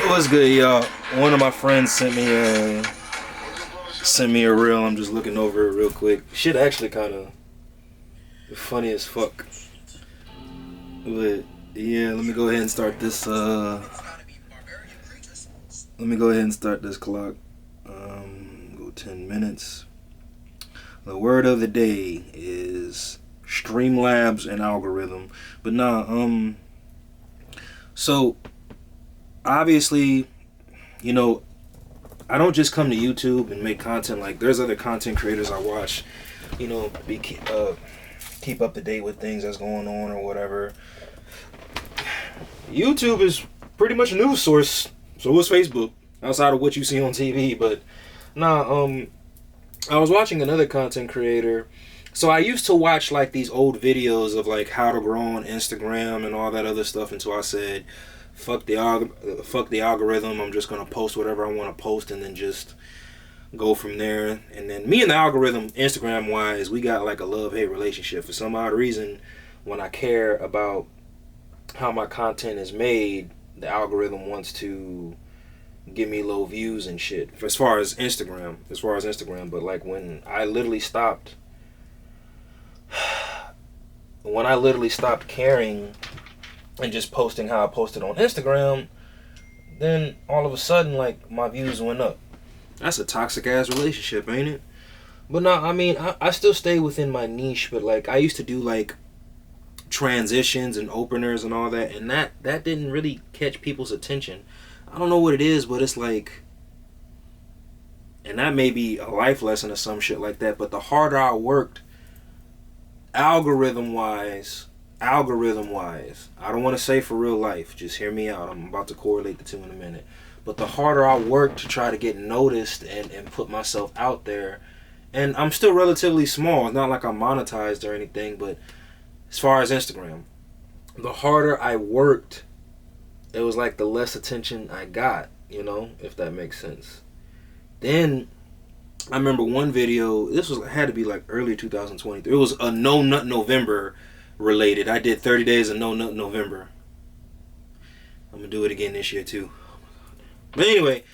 What's good, y'all? One of my friends sent me a reel. I'm just looking over it real quick. Shit, actually, kind of funny as fuck. But yeah, let me go ahead and start this. Let me go ahead and start this clock. Go 10 minutes. The word of the day is Streamlabs and algorithm. But nah, so obviously, you know, I don't just come to YouTube and make content. Like, there's other content creators I watch, you know, keep up to date with things that's going on or whatever. YouTube is pretty much a news source. So is Facebook, outside of what you see on TV. But nah, I was watching another content creator. So I used to watch like these old videos of like how to grow on Instagram and all that other stuff until I said, fuck the algorithm. I'm just gonna post whatever I want to post and then just go from there. And then me and the algorithm, Instagram wise, we got like a love-hate relationship. For some odd reason, when I care about how my content is made, the algorithm wants to give me low views and shit. As far as Instagram, but like when I literally stopped caring and just posting how I posted on Instagram, then all of a sudden, like, my views went up. That's a toxic ass relationship, ain't it? But no, I mean, I still stay within my niche, but like, I used to do like transitions and openers and all that, and that didn't really catch people's attention. I don't know what it is, but it's like, and that may be a life lesson or some shit like that, but the harder I worked, algorithm wise, I don't want to say for real life, just hear me out, I'm about to correlate the two in a minute, but the harder I work to try to get noticed and put myself out there, and I'm still relatively small, it's not like I'm monetized or anything, but as far as Instagram, the harder I worked, it was like the less attention I got, you know, if that makes sense. Then I remember one video, had to be like early 2023. It was a No Nut November related. I did 30 days of No Nut November. I'm gonna do it again this year too. But anyway,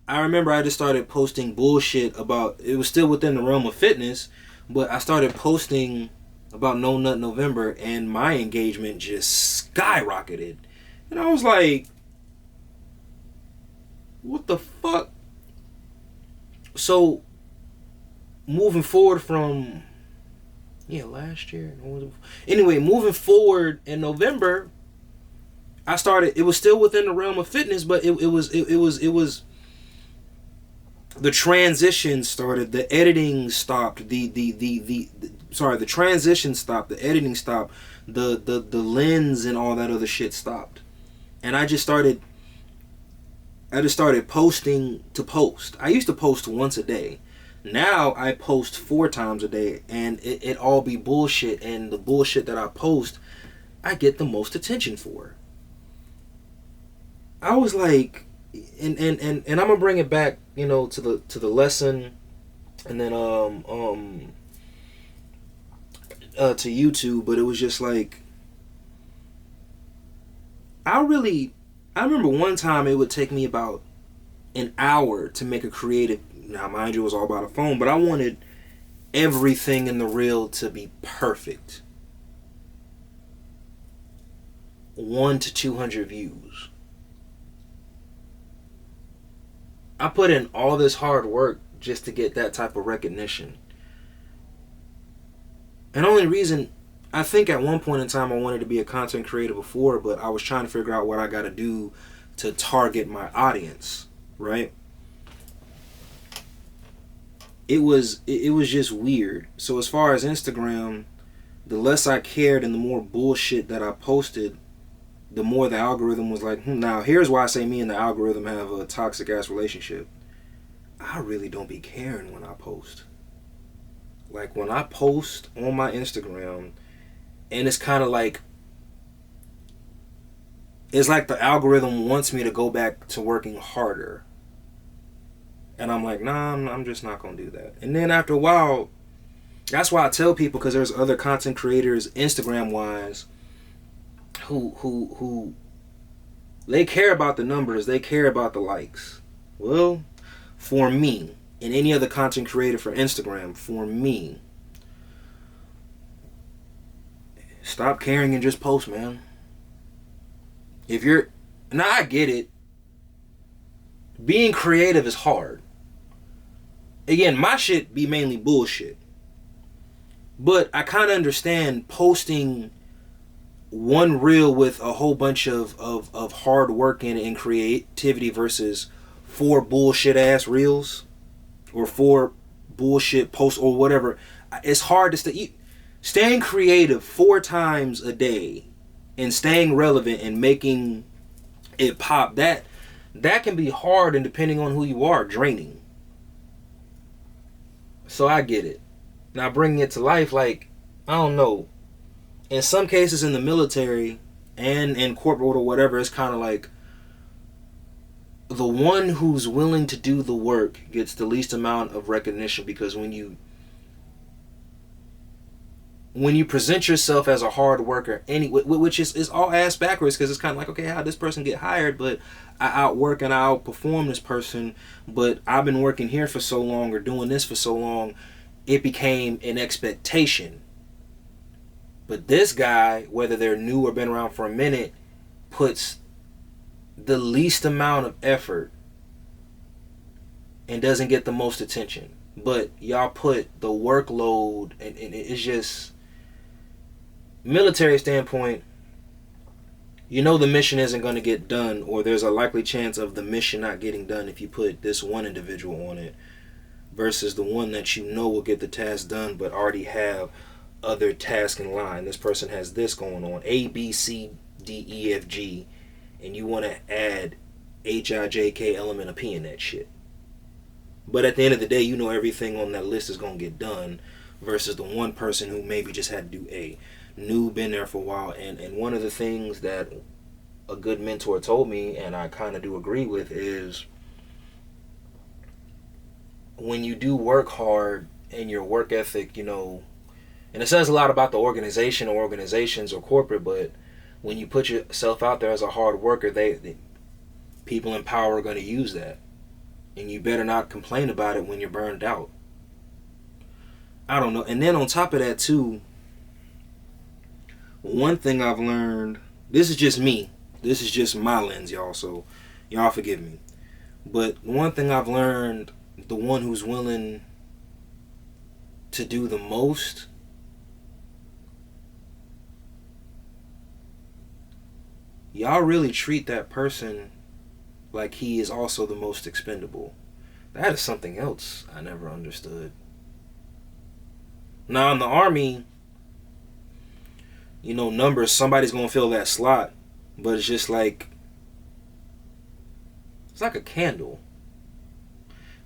I remember I just started posting bullshit about, it was still within the realm of fitness, but I started posting about No Nut November and my engagement just skyrocketed. And I was like, what the fuck? So moving forward from last year. Anyway, moving forward in November, I started. It was still within the realm of fitness, but it was the transition started. The editing stopped. The transition stopped. The editing stopped. The lens and all that other shit stopped, and I just started posting to post. I used to post once a day. Now I post 4 times a day, and it all be bullshit, and the bullshit that I post, I get the most attention for. I was like, and I'm gonna bring it back, you know, to the lesson, and then to YouTube, but it was just like, I remember one time it would take me about an hour to make a creative. Now, mind you, it was all about a phone, but I wanted everything in the reel to be perfect. 1 to 200 views. I put in all this hard work just to get that type of recognition. And the only reason, I think at one point in time I wanted to be a content creator before, but I was trying to figure out what I got to do to target my audience, right? It was just weird. So as far as Instagram, the less I cared and the more bullshit that I posted, the more the algorithm was like, now here's why I say me and the algorithm have a toxic ass relationship. I really don't be caring when I post. Like when I post on my Instagram, and it's kind of like, it's like the algorithm wants me to go back to working harder. And I'm like, nah, I'm just not going to do that. And then after a while, that's why I tell people, because there's other content creators, Instagram-wise, who They care about the numbers. They care about the likes. Well, for me, and any other content creator for Instagram, for me, stop caring and just post, man. If you're, now I get it. Being creative is hard. Again, my shit be mainly bullshit. But I kind of understand posting one reel with a whole bunch of hard work and creativity versus 4 bullshit ass reels or 4 bullshit posts or whatever. It's hard to staying creative 4 times a day and staying relevant and making it pop. That can be hard, and depending on who you are, draining. So I get it. Now bringing it to life, like, I don't know. In some cases in the military and in corporate or whatever, it's kind of like the one who's willing to do the work gets the least amount of recognition, because when you present yourself as a hard worker, which is all ass backwards, because it's kind of like, okay, how did this person get hired? But I outwork and I outperform this person, but I've been working here for so long or doing this for so long, it became an expectation. But this guy, whether they're new or been around for a minute, puts the least amount of effort and doesn't get the most attention. But y'all put the workload, and it's just, military standpoint, you know the mission isn't going to get done, or there's a likely chance of the mission not getting done if you put this one individual on it versus the one that you know will get the task done but already have other tasks in line. This person has this going on, A, B, C, D, E, F, G, and you want to add H, I, J, K, element of P in that shit. But at the end of the day, you know everything on that list is going to get done versus the one person who maybe just had to do A. New, been there for a while. And one of the things that a good mentor told me, and I kind of do agree with, is when you do work hard and your work ethic, you know, and it says a lot about the organization or organizations or corporate, but when you put yourself out there as a hard worker, they people in power are going to use that. And you better not complain about it when you're burned out. I don't know. And then on top of that too, one thing I've learned, this is just me. This is just my lens, y'all, so y'all forgive me. But one thing I've learned, the one who's willing to do the most, y'all really treat that person like he is also the most expendable. That is something else I never understood. Now in the Army, you know, numbers, somebody's gonna fill that slot, but it's just like, it's like a candle.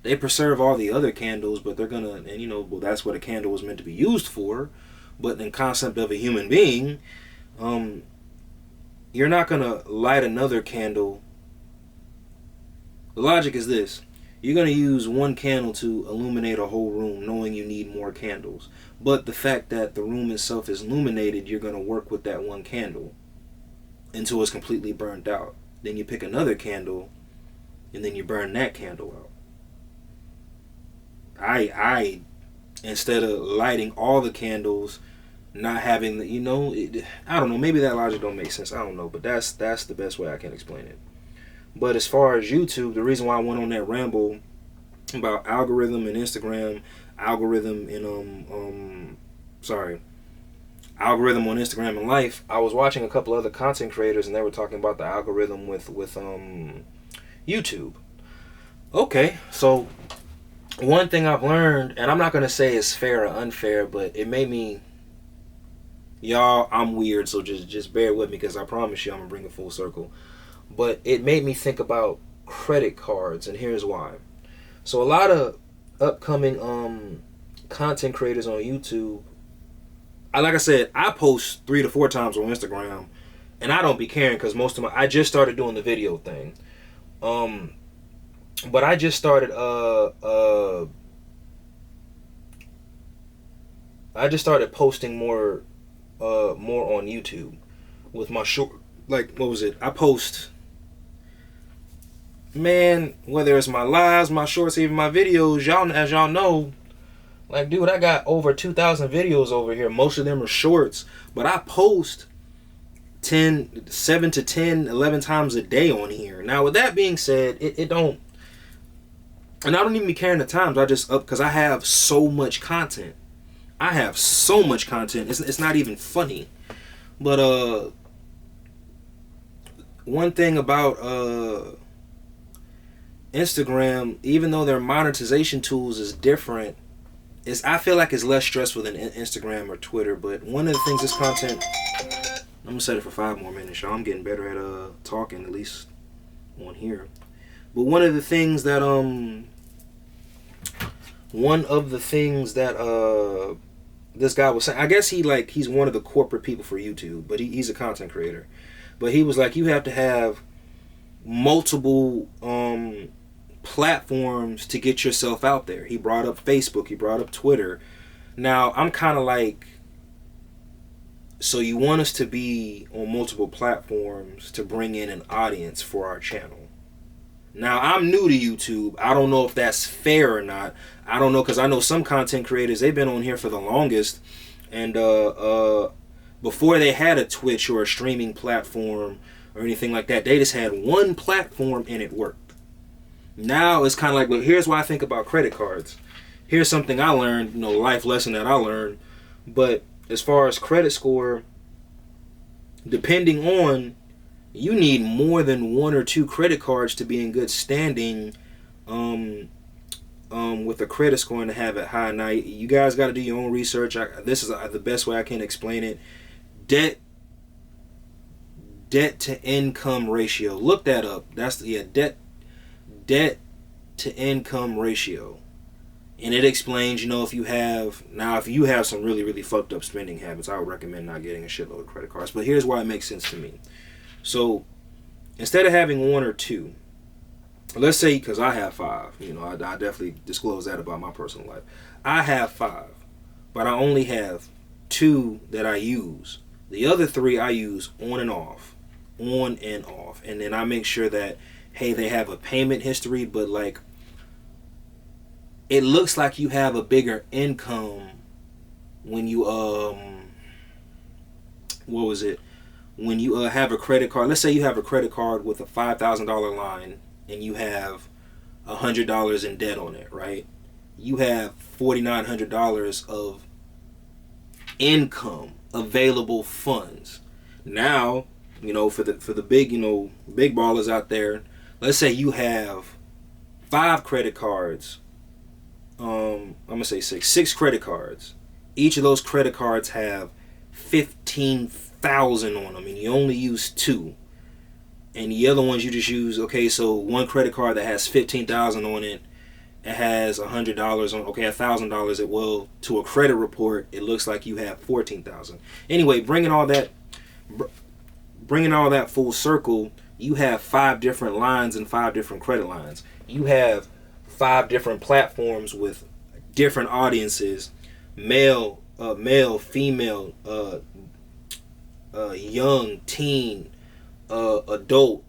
They preserve all the other candles, but they're gonna, and you know, well, that's what a candle was meant to be used for. But in the concept of a human being, you're not gonna light another candle. The logic is this: you're gonna use one candle to illuminate a whole room, knowing you need more candles. But the fact that the room itself is illuminated, you're gonna work with that one candle until it's completely burned out. Then you pick another candle, and then you burn that candle out. I instead of lighting all the candles, not having the, you know, I don't know, maybe that logic don't make sense, I don't know, but that's the best way I can explain it. But as far as YouTube, the reason why I went on that ramble about algorithm and Instagram, algorithm on Instagram and life, I was watching a couple other content creators and they were talking about the algorithm with YouTube. Okay, so one thing I've learned, and I'm not going to say it's fair or unfair, but it made me, y'all, I'm weird, so just bear with me, because I promise you I'm going to bring it full circle. But it made me think about credit cards, and here's why. So a lot of upcoming content creators on YouTube, like I said, I post 3 to 4 times on Instagram, and I don't be caring, because I just started doing the video thing. But I just started posting more on YouTube with my short, like, what was it? I post man, whether it's my lives, my shorts, even my videos, y'all, as y'all know, like, dude, I got over 2,000 videos over here. Most of them are shorts, but I post 7 to 10, 11 times a day on here. Now, with that being said, it don't, and I don't even be carrying the times. I just up because I have so much content. I have so much content. It's not even funny. But one thing about Instagram, even though their monetization tools is different, is I feel like it's less stressful than Instagram or Twitter. But one of the things this content, I'm gonna set it for 5 more minutes, y'all. I'm getting better at talking, at least on here. But one of the things that this guy was saying, I guess he's one of the corporate people for YouTube, but he's a content creator. But he was like, you have to have multiple platforms to get yourself out there. He brought up Facebook, he brought up Twitter. Now, I'm kind of like, so you want us to be on multiple platforms to bring in an audience for our channel. Now, I'm new to YouTube. I don't know if that's fair or not. I don't know, because I know some content creators, they've been on here for the longest. And before they had a Twitch or a streaming platform or anything like that, they just had one platform and it worked. Now it's kind of like, well, here's what I think about credit cards. Here's something I learned, life lesson that I learned. But as far as credit score, depending on, you need more than 1 or 2 credit cards to be in good standing with a credit score and to have it high. Now, you guys got to do your own research. This is the best way I can explain it. Debt to income ratio. Look that up. That's debt to income ratio. And it explains, if you have some really, really fucked up spending habits, I would recommend not getting a shitload of credit cards. But here's why it makes sense to me. So instead of having 1 or 2, let's say, because I have 5, I definitely disclose that about my personal life. I have 5, but I only have 2 that I use. The other 3 I use on and off. And then I make sure that, hey, they have a payment history, but like, it looks like you have a bigger income when you, when you have a credit card. Let's say you have a credit card with a $5,000 line and you have $100 in debt on it, right? You have $4,900 of income, available funds. Now, for the big, big ballers out there, let's say you have 5 credit cards. I'm gonna say 6 credit cards. Each of those credit cards have 15,000 on them, and you only use 2. And the other ones you just use, okay, so one credit card that has 15,000 on it, it has $100 on, okay, $1,000. It will, to a credit report, it looks like you have 14,000. Anyway, bringing all that full circle, you have 5 different lines and 5 different credit lines. You have 5 different platforms with different audiences: male, female, young, teen, adult,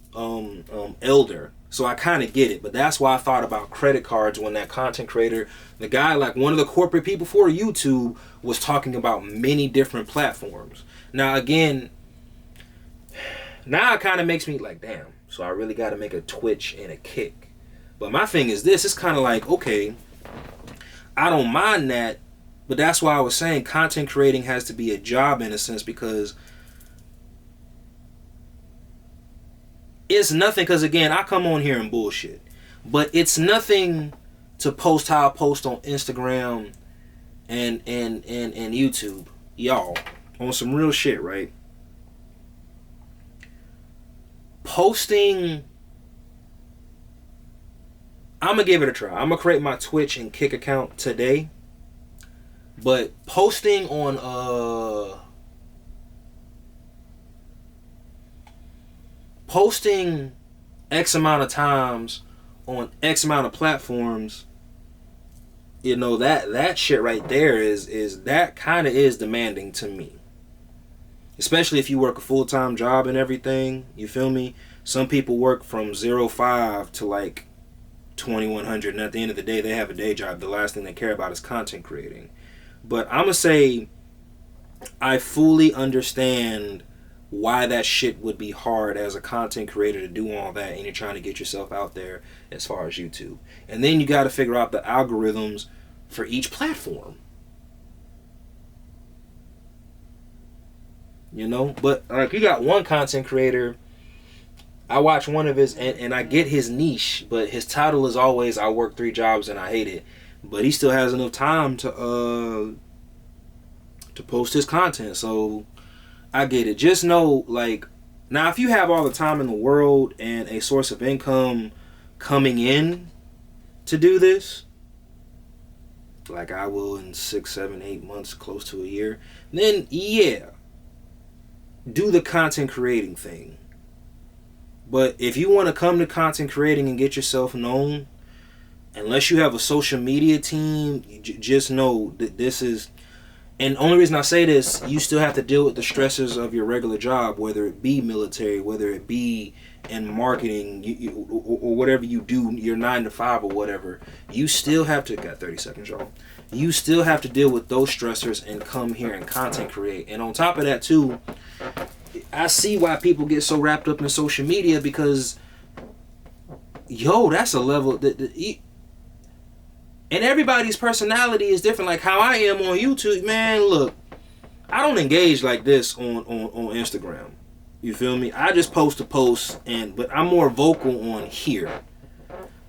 elder. So I kind of get it, but that's why I thought about credit cards when that content creator, the guy, like one of the corporate people for YouTube, was talking about many different platforms. Now again, now it kind of makes me like, damn, so I really got to make a Twitch and a Kick. But my thing is this, it's kind of like, okay, I don't mind that, but that's why I was saying content creating has to be a job in a sense, because it's nothing, because again, I come on here and bullshit, but it's nothing to post how I post on Instagram and YouTube. Y'all, on some real shit, right? Posting, I'm gonna give it a try. I'm gonna create my Twitch and Kick account today, but posting on posting X amount of times on X amount of platforms, that shit right there is that kind of is demanding to me. Especially if you work a full-time job and everything, you feel me? Some people work from 05 to like 2100, and at the end of the day, they have a day job. The last thing they care about is content creating. But I'm gonna say I fully understand why that shit would be hard as a content creator to do all that, and you're trying to get yourself out there as far as YouTube. And then you got to figure out the algorithms for each platform. You know, but like you got one content creator, I watch one of his, and I get his niche, but his title is always "I work 3 jobs and I hate it," but he still has enough time to post his content. So I get it. Just know, like, now if you have all the time in the world and a source of income coming in to do this, like I will in 6, 7, 8 months, close to a year, then yeah, do the content creating thing. But if you want to come to content creating and get yourself known, unless you have a social media team, just know that this is, and the only reason I say this, you still have to deal with the stresses of your regular job, whether it be military, whether it be in marketing, or whatever you do, your 9 to 5 or whatever. You still have to, got 30 seconds, y'all. You still have to deal with those stressors and come here and content create. And on top of that too, I see why people get so wrapped up in social media, because yo, that's a level that and everybody's personality is different. Like how I am on YouTube, man, look, I don't engage like this on Instagram. You feel me? I just post a post, but I'm more vocal on here.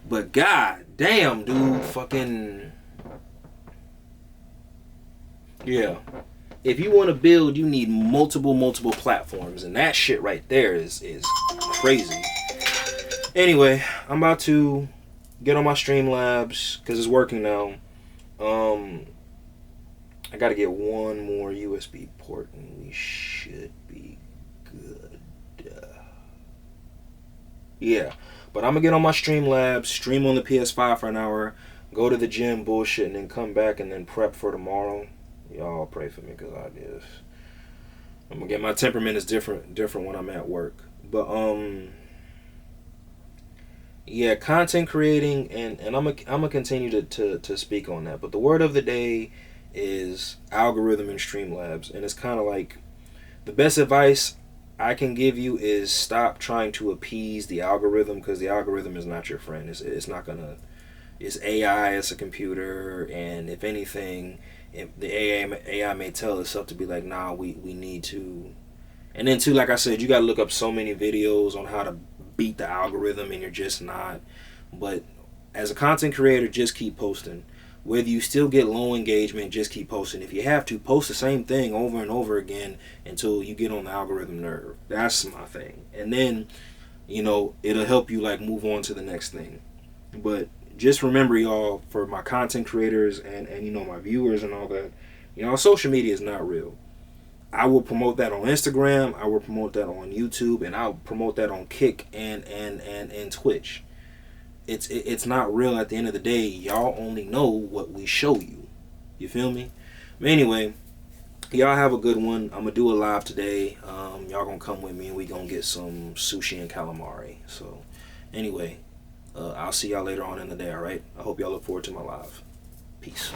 But god damn, dude, fucking yeah. If you want to build, you need multiple platforms, and that shit right there is crazy. Anyway, I'm about to get on my Streamlabs because it's working now. I got to get one more USB port, and we should be good. Yeah, but I'm gonna get on my Streamlabs, stream on the PS5 for an hour, go to the gym, bullshit, and then come back and then prep for tomorrow. Y'all pray for me, because I'm gonna get, my temperament is different when I'm at work. But yeah, content creating, and I'm gonna continue to speak on that. But the word of the day is algorithm and Streamlabs, and it's kind of like the best advice I can give you is stop trying to appease the algorithm, because the algorithm is not your friend. It's not gonna. It's AI. It's a computer, and if anything, if the AI may tell itself to be like, nah, we need to. And then too, like I said, you gotta look up so many videos on how to beat the algorithm, and you're just not. But as a content creator, just keep posting. Whether you still get low engagement, just keep posting. If you have to, post the same thing over and over again until you get on the algorithm nerve. That's my thing. And then, you know, it'll help you like move on to the next thing. But just remember, y'all, for my content creators and you know, my viewers and all that, you know, social media is not real. I will promote that on Instagram, I will promote that on YouTube, and I'll promote that on Kick and Twitch. It's not real at the end of the day. Y'all only know what we show you. You feel me? But anyway, y'all have a good one. I'm gonna do a live today. Y'all gonna come with me and we gonna get some sushi and calamari. So anyway, I'll see y'all later on in the day, alright? I hope y'all look forward to my live. Peace.